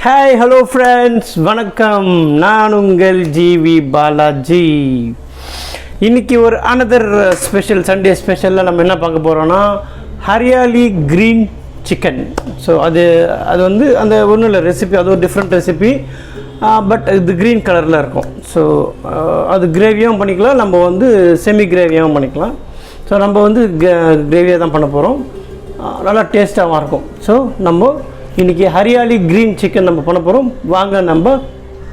Hi, hello friends, வணக்கம். நான் உங்கள் gvbalajee. இன்னைக்கு ஒரு another special Sunday specialல நம்ம என்ன பார்க்க போறோம்னா ஹரியாலி green chicken. ஸோ அது வந்து அந்த ஒன்றும் இல்லை ரெசிபி, அது ஒரு டிஃப்ரெண்ட் ரெசிபி, பட் இது க்ரீன் கலரில் இருக்கும். ஸோ அது கிரேவியாகவும் பண்ணிக்கலாம், நம்ம வந்து செமி கிரேவியாகவும் பண்ணிக்கலாம். ஸோ நம்ம வந்து கிரேவியாக தான் பண்ண போகிறோம், நல்லா டேஸ்ட்டாகவும் இருக்கும். ஸோ நம்ம இன்றைக்கி ஹரியாலி க்ரீன் சிக்கன் நம்ம பண்ண போகிறோம், வாங்க நம்ம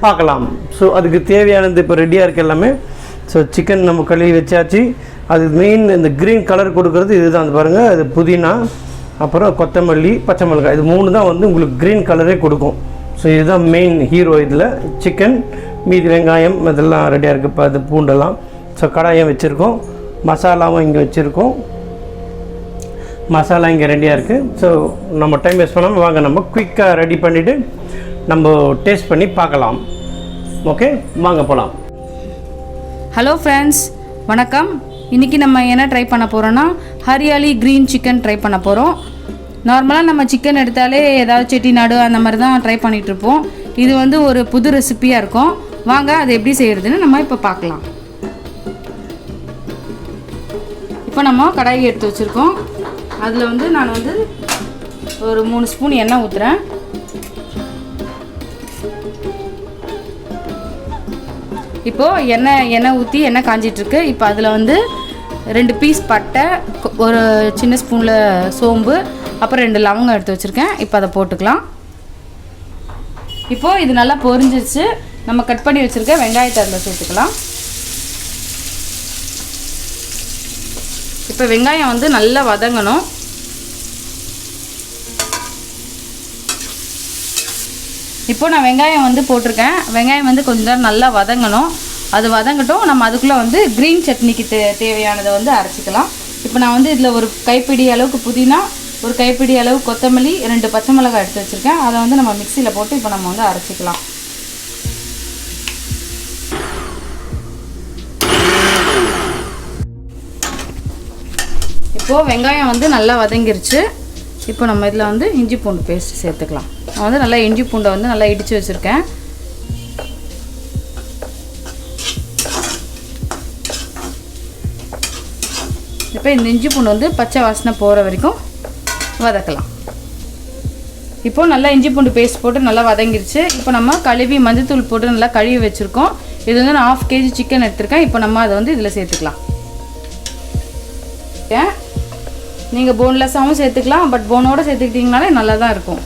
பார்க்கலாம். ஸோ அதுக்கு தேவையானது இப்போ ரெடியாக இருக்குது எல்லாமே. ஸோ சிக்கன் நம்ம கழுவி வச்சாச்சு. அது மெயின் இந்த க்ரீன் கலர் கொடுக்குறது இதுதான். அது பாருங்கள், அது புதினா, அப்புறம் கொத்தமல்லி, பச்சை மிளகாய், இது மூணு தான் வந்து உங்களுக்கு க்ரீன் கலரே கொடுக்கும். ஸோ இதுதான் மெயின் ஹீரோ இதில். சிக்கன், மீதி வெங்காயம் இதெல்லாம் ரெடியாக இருக்குது. இப்போ அது பூண்டெல்லாம். ஸோ கடாயம் வச்சுருக்கோம், மசாலாவும் இங்கே வச்சுருக்கோம், மசாலா இங்கே ரெடியாக இருக்குது. ஸோ நம்ம டைம் வேஸ்ட் பண்ணாமல் வாங்க நம்ம குயிக்காக ரெடி பண்ணிவிட்டு நம்ம டேஸ்ட் பண்ணி பார்க்கலாம். ஓகே, வாங்க போகலாம். ஹலோ ஃப்ரெண்ட்ஸ், வணக்கம். இன்றைக்கி நம்ம என்ன ட்ரை பண்ண போகிறோன்னா ஹரியாலி க்ரீன் சிக்கன் ட்ரை பண்ண போகிறோம். நார்மலாக நம்ம சிக்கன் எடுத்தாலே ஏதாவது செட்டிநாடு அந்த மாதிரி தான் ட்ரை பண்ணிகிட்ருப்போம். இது வந்து ஒரு புது ரெசிப்பியாக இருக்கும். வாங்க அது எப்படி செய்கிறதுன்னு நம்ம இப்போ பார்க்கலாம். இப்போ நம்ம கடாயை எடுத்து வச்சுருக்கோம். அதில் வந்து நான் வந்து ஒரு 3 ஸ்பூன் எண்ணெய் ஊற்றுறேன். இப்போது எண்ணெய் ஊற்றி எண்ணெய் காஞ்சிட்ருக்கு. இப்போ அதில் வந்து 2 பீஸ் பட்டை, ஒரு சின்ன ஸ்பூனில் சோம்பு, அப்புறம் 2 லவங்கம் எடுத்து வச்சுருக்கேன். இப்போ அதை போட்டுக்கலாம். இப்போது இது நல்லா பொரிஞ்சிச்சு. நம்ம கட் பண்ணி வச்சுருக்க வெங்காயத்தை அதில் சேர்த்துக்கலாம். இப்போ வெங்காயம் வந்து நல்லா வதங்கணும். இப்போ நான் வெங்காயம் வந்து போட்டிருக்கேன். வெங்காயம் வந்து கொஞ்சம் நேரம் நல்லா வதங்கணும். அது வதங்கட்டும். நம்ம அதுக்குள்ளே வந்து க்ரீன் சட்னிக்கு தேவையானதை வந்து அரைச்சிக்கலாம். இப்போ நான் வந்து இதில் ஒரு கைப்பிடி அளவுக்கு புதினா, ஒரு கைப்பிடி அளவு கொத்தமல்லி, 2 பச்சை மிளகாய் எடுத்து வச்சுருக்கேன். அதை வந்து நம்ம மிக்சியில் போட்டு இப்போ நம்ம வந்து அரைச்சிக்கலாம். இப்போது வெங்காயம் வந்து நல்லா வதங்கிருச்சு. இப்போ நம்ம இதில் வந்து இஞ்சி பூண்டு பேஸ்ட் சேர்த்துக்கலாம். நான் வந்து நல்லா இஞ்சி பூண்டை வந்து நல்லா இடித்து வச்சுருக்கேன். இப்போ இந்த இஞ்சி பூண்டு வந்து பச்சை வாசனை போகிற வரைக்கும் வதக்கலாம். இப்போது நல்லா இஞ்சி பூண்டு பேஸ்ட் போட்டு நல்லா வதங்கிருச்சு. இப்போ நம்ம கழுவி மஞ்சத்தூள் போட்டு நல்லா கழுவி வச்சுருக்கோம். இது வந்து நான் 1/2 kg சிக்கன் எடுத்திருக்கேன். இப்போ நம்ம அதை வந்து இதில் சேர்த்துக்கலாம். நீங்கள் போன்லெஸ்ஸாகவும் சேர்த்துக்கலாம், பட் போனோடு சேர்த்துக்கிட்டிங்கனாலே நல்லா தான் இருக்கும்.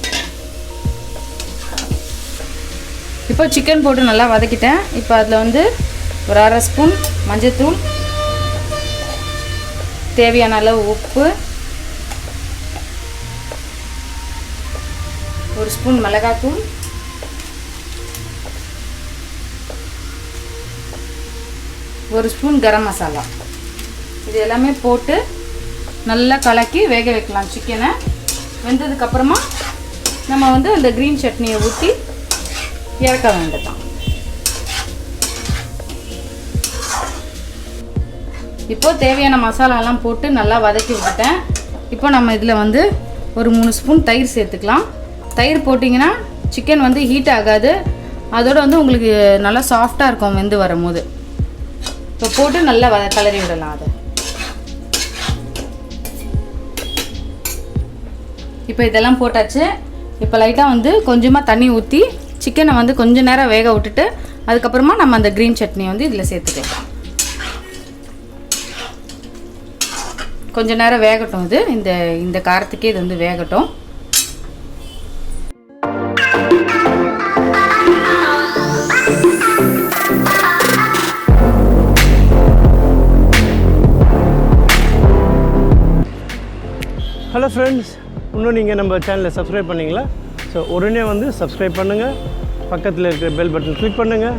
இப்போ சிக்கன் போட்டு நல்லா வதக்கிட்டேன். இப்போ அதில் வந்து ஒரு 1/2 ஸ்பூன் மஞ்சத்தூள், தேவையான அளவு உப்பு, 1 ஸ்பூன் மிளகாத்தூள், 1 ஸ்பூன் கரம் மசாலா, இது எல்லாமே போட்டு நல்லா கலக்கி வேக வைக்கலாம். சிக்கனை வெந்ததுக்கப்புறமா நம்ம வந்து அந்த க்ரீன் சட்னியை ஊற்றி இறக்க வேண்டியதான். இப்போ தேவையான மசாலாலாம் போட்டு நல்லா வதக்கி விட்டுட்டேன். இப்போ நம்ம இதில் வந்து ஒரு 3 ஸ்பூன் தயிர் சேர்த்துக்கலாம். தயிர் போட்டிங்கன்னா சிக்கன் வந்து ஹீட் ஆகாது, அதோடு வந்து உங்களுக்கு நல்லா சாஃப்டாக இருக்கும் வெந்து வரும்போது. இப்போ போட்டு நல்லா கலரி விடலாம். அதை இப்போ இதெல்லாம் போட்டாச்சு. இப்போ லைட்டாக வந்து கொஞ்சமாக தண்ணி ஊற்றி சிக்கனை வந்து கொஞ்சம் நேரம் வேக விட்டுட்டு அதுக்கப்புறமா நம்ம அந்த க்ரீன் சட்னியை வந்து இதில் சேர்த்துக்கலாம். கொஞ்சம் நேரம் வேகட்டும். இது இந்த காரத்துக்கே இது வந்து வேகட்டும். ஹலோ ஃப்ரெண்ட்ஸ், இன்னும் நீங்கள் நம்ம சேனலை சப்ஸ்கிரைப் பண்ணிங்களா? ஸோ உடனே வந்து சப்ஸ்கிரைப் பண்ணுங்கள், பக்கத்தில் இருக்கிற பெல் பட்டன் கிளிக் பண்ணுங்கள்,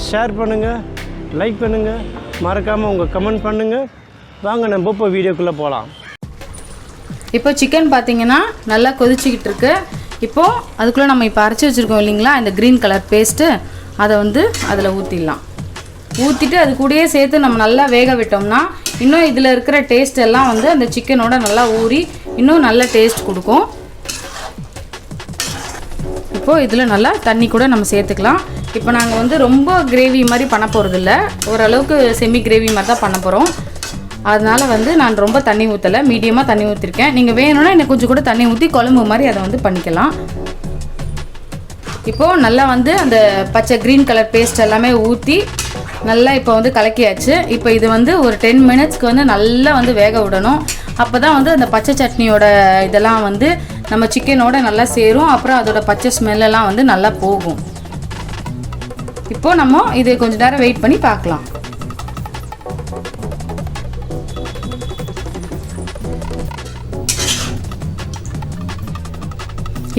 ஷேர் பண்ணுங்கள், லைக் பண்ணுங்கள், மறக்காமல் உங்கள் கமெண்ட் பண்ணுங்கள். வாங்க நம்ம இப்போ வீடியோக்குள்ளே போகலாம். இப்போ சிக்கன் பார்த்திங்கன்னா நல்லா கொதிச்சிக்கிட்டு இருக்கு. இப்போது அதுக்குள்ளே நம்ம இப்போ அரைச்சி வச்சுருக்கோம் இல்லைங்களா, இந்த க்ரீன் கலர் பேஸ்ட்டு, அதை வந்து அதில் ஊற்றிடலாம். ஊற்றிட்டு அது கூடயே சேர்த்து நம்ம நல்லா வேக விட்டோம்னா இன்னும் இதில் இருக்கிற டேஸ்ட் எல்லாம் வந்து அந்த சிக்கனோட நல்லா ஊறி இன்னும் நல்ல டேஸ்ட் கொடுக்கும். இப்போது இதில் நல்லா தண்ணி கூட நம்ம சேர்த்துக்கலாம். இப்போ நாங்கள் வந்து ரொம்ப கிரேவி மாதிரி பண்ண போகிறதில்ல, ஓரளவுக்கு செமி கிரேவி மாதிரி தான் பண்ண போகிறோம். அதனால் வந்து நான் ரொம்ப தண்ணி ஊற்றலை, மீடியமாக தண்ணி ஊற்றிருக்கேன். நீங்கள் வேணும்னா இன்னும் கொஞ்சம் கூட தண்ணி ஊற்றி குழம்பு மாதிரி அதை வந்து பண்ணிக்கலாம். இப்போது நல்லா வந்து அந்த பச்சை க்ரீன் கலர் பேஸ்ட் எல்லாமே ஊற்றி நல்லா இப்போ வந்து கலக்கியாச்சு. இப்போ இது வந்து ஒரு 10 மினிட்ஸ்க்கு வந்து நல்லா வந்து வேக விடணும். அப்போ தான் வந்து அந்த பச்சை சட்னியோட இதெல்லாம் வந்து நம்ம சிக்கனோட நல்லா சேரும். அப்புறம் அதோட பச்சை ஸ்மெல்லெல்லாம் வந்து நல்லா போகும். இப்போது நம்ம இது கொஞ்சம் நேரம் வெயிட் பண்ணி பார்க்கலாம்.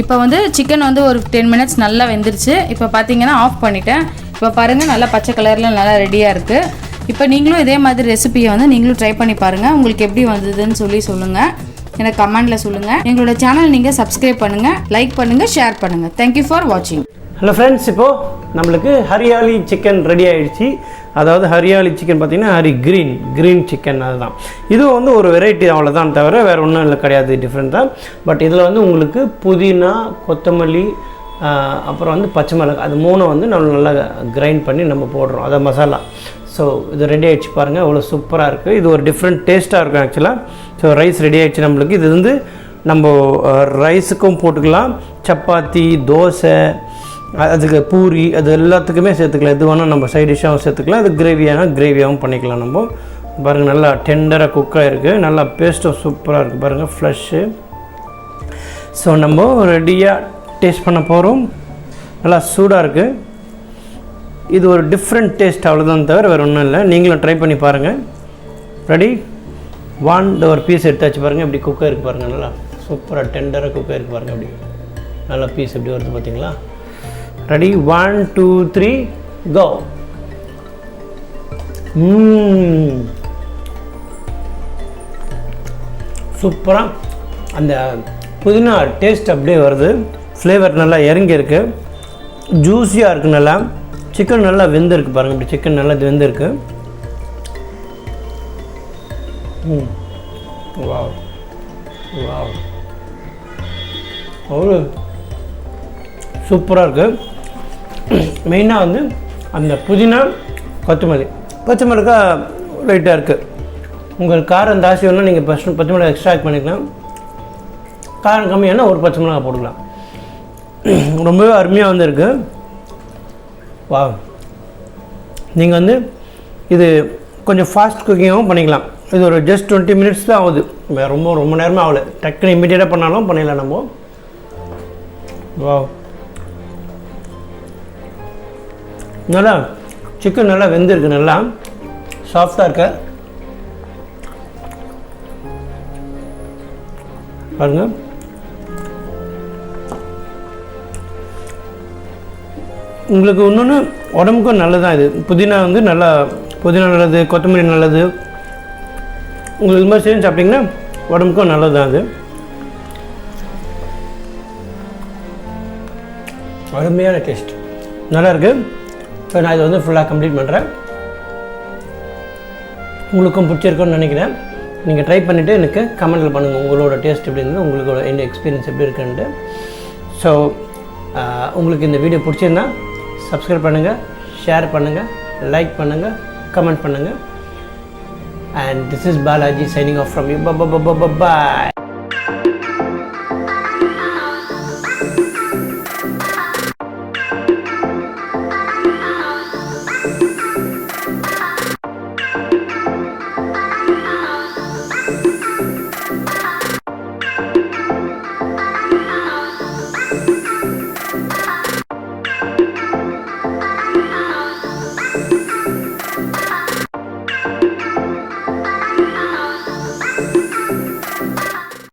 இப்போ வந்து சிக்கன் வந்து ஒரு 10 மினிட்ஸ் நல்லா வெந்துருச்சு. இப்போ பார்த்தீங்கன்னா ஆஃப் பண்ணிட்டேன். இப்போ பாருங்கள் நல்லா பச்சை கலரில் நல்லா ரெடியாக இருக்குது. இப்போ நீங்களும் இதே மாதிரி ரெசிபியை வந்து நீங்களும் ட்ரை பண்ணி பாருங்கள். உங்களுக்கு எப்படி வந்ததுன்னு சொல்லுங்கள். எனக்கு கமெண்டில் சொல்லுங்கள். எங்களோட சேனல் நீங்கள் சப்ஸ்கிரைப் பண்ணுங்கள், லைக் பண்ணுங்கள், ஷேர் பண்ணுங்கள். தேங்க்யூ ஃபார் வாட்சிங். ஹலோ ஃப்ரெண்ட்ஸ், இப்போது நம்மளுக்கு ஹரியாலி சிக்கன் ரெடி ஆகிடுச்சு. அதாவது ஹரியாலி சிக்கன் பார்த்திங்கன்னா க்ரீன் சிக்கன், அதுதான். இதுவும் வந்து ஒரு வெரைட்டி அவ்வளோதான், தவிர வேறு ஒன்றும் இல்லை, கிடையாது, டிஃப்ரெண்ட் தான். பட் இதில் வந்து உங்களுக்கு புதினா, கொத்தமல்லி, அப்புறம் வந்து பச்சை மிளகாய், அது மூணு வந்து நம்ம நல்லா கிரைண்ட் பண்ணி நம்ம போடுறோம், அதை மசாலா. ஸோ இது ரெடி ஆகிடுச்சு பாருங்கள், அவ்வளோ சூப்பராக இருக்குது. இது ஒரு டிஃப்ரெண்ட் டேஸ்ட்டாக இருக்கும் ஆக்சுவலாக. ஸோ ரைஸ் ரெடி ஆகிடுச்சு நம்மளுக்கு. இது வந்து நம்ம ரைஸுக்கும் போட்டுக்கலாம், சப்பாத்தி, தோசை, அதுக்கு பூரி, அது எல்லாத்துக்குமே சேர்த்துக்கலாம். எது வேணால் நம்ம சைட் டிஷ்ஷாகவும் சேர்த்துக்கலாம். அது கிரேவியாகவும் பண்ணிக்கலாம். நம்ம பாருங்கள் நல்லா டெண்டராக குக்காக இருக்குது, நல்லா பேஸ்ட்டும் சூப்பராக இருக்குது பாருங்கள், ஃப்ளஷ்ஷு. ஸோ நம்ம ரெடியாக டேஸ்ட் பண்ண போகிறோம். நல்லா சூடாக இருக்குது. இது ஒரு டிஃப்ரெண்ட் டேஸ்ட், அவ்வளோதான், தவிர வேறு ஒன்றும் இல்லை. நீங்களும் ட்ரை பண்ணி பாருங்கள். ரெடி, ஒரு பீஸ் எடுத்தாச்சு பாருங்கள், இப்படி குக்காக இருக்குது பாருங்கள், நல்லா சூப்பராக டெண்டராக குக்காக இருக்குது பாருங்கள். அப்படி நல்லா பீஸ் எப்படி வருது பார்த்தீங்களா? ரெடி, 1 2 3 கோ. சூப்பராக அந்த புதினா டேஸ்ட் அப்படியே வருது. ஃப்ளேவர் நல்லா இறங்கி இருக்குது, ஜூஸியாக இருக்குது. நல்லா சிக்கன் நல்லா வெந்திருக்கு பாருங்கள், இப்படி சிக்கன் நல்லா வெந்திருக்கு. வாவ் வாவ், அவ்வளோ சூப்பராக இருக்குது. மெயினாக வந்து அந்த புதினா, கொத்தமல்லி, பச்சை மிளகாய் லைட்டாக இருக்குது. உங்களுக்கு காரம் ஜாஸ்தி வேணும்னா நீங்கள் பச்சை மிளகாய் எக்ஸ்ட்ரா ஆட் பண்ணிக்கலாம். காரம் கம்மியானா ஒரு பச்சை மிளகாய் போட்டுக்கலாம். ரொம்பவே அருமையாக வந்துருக்கு. வா, நீங்கள் வந்து இது கொஞ்சம் ஃபாஸ்ட் குக்கிங்காகவும் பண்ணிக்கலாம். இது ஒரு ஜஸ்ட் 20 மினிட்ஸ் தான் ஆகுது, ரொம்ப நேரமே ஆகலை. டக்குன்னு இமீடியட்டாக பண்ணாலும் பண்ணிடலாம் நம்ம. வா, நல்லா சிக்கன் நல்லா வெந்திருக்கு, நல்லா சாஃப்டாக இருக்க பாருங்கள். உங்களுக்கு இன்னொன்று உடம்புக்கும் நல்லதான். இது புதினா வந்து நல்லா, புதினா நல்லது, கொத்தமல்லி நல்லது. உங்களுக்கு இது மாதிரி செஞ்சு சாப்பிட்டிங்கன்னா உடம்புக்கும் நல்லது தான். அது அருமையான டேஸ்ட், நல்லா இருக்குது. இப்போ நான் இதை வந்து ஃபுல்லாக கம்ப்ளீட் பண்ணுறேன். உங்களுக்கும் பிடிச்சிருக்குன்னு நினைக்கிறேன். நீங்கள் ட்ரை பண்ணிவிட்டு எனக்கு கமெண்டில் பண்ணுங்கள் உங்களோட டேஸ்ட் எப்படி இருந்தது, உங்களோட என்ன எக்ஸ்பீரியன்ஸ் எப்படி இருக்குன்ட்டு. ஸோ உங்களுக்கு இந்த வீடியோ பிடிச்சிருந்தா சப்ஸ்கிரைப் பண்ணுங்கள், ஷேர் பண்ணுங்கள், லைக் பண்ணுங்கள், கமெண்ட் பண்ணுங்கள். And this is Balajee signing off from you. Bye.